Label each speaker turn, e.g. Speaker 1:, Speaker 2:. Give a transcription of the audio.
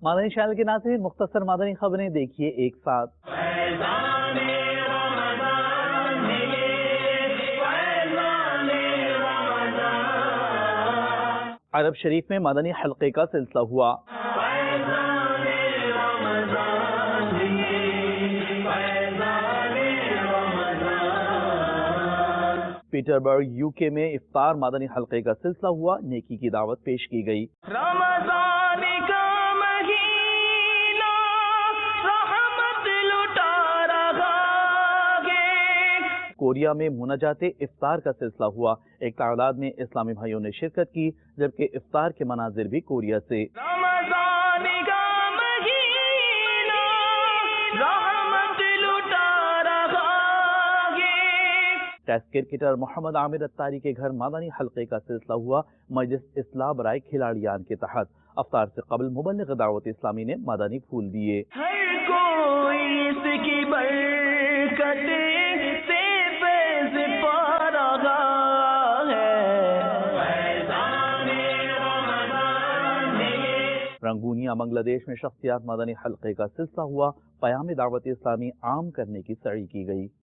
Speaker 1: مدنی channel کے ناظرین، مختصر مدنی خبریں دیکھیے ایک ساتھ۔ عرب شریف میں مدنی حلقے کا سلسلہ ہوا۔ پیٹر برگ UK میں افطار مدنی حلقے کا سلسلہ ہوا، نیکی کی دعوت پیش کی گئی۔
Speaker 2: رمضان کا مہینہ رحمت لٹا رہا ہے۔
Speaker 1: کوریا میں مناجات افطار کا سلسلہ ہوا، ایک تعداد میں اسلامی بھائیوں نے شرکت کی، جبکہ افطار کے مناظر بھی کوریا سے۔
Speaker 2: رمضان کا مہینہ رحمت لٹا رہا ہے۔
Speaker 1: ٹیسٹ کرکٹر محمد عامر اتاری کے گھر مدنی حلقے کا سلسلہ ہوا، مجلس اصلاح برائے کھلاڑیان کے تحت۔ افطار سے قبل مبلغ دعوت اسلامی نے مدنی پھول دیے۔
Speaker 2: ہر کوئی اس کی برکت سے فیض پا رہا ہے۔
Speaker 1: رنگونیا بنگلہ دیش میں شخصیات مدنی حلقے کا سلسلہ ہوا، پیام دعوت اسلامی عام کرنے کی سعی کی گئی۔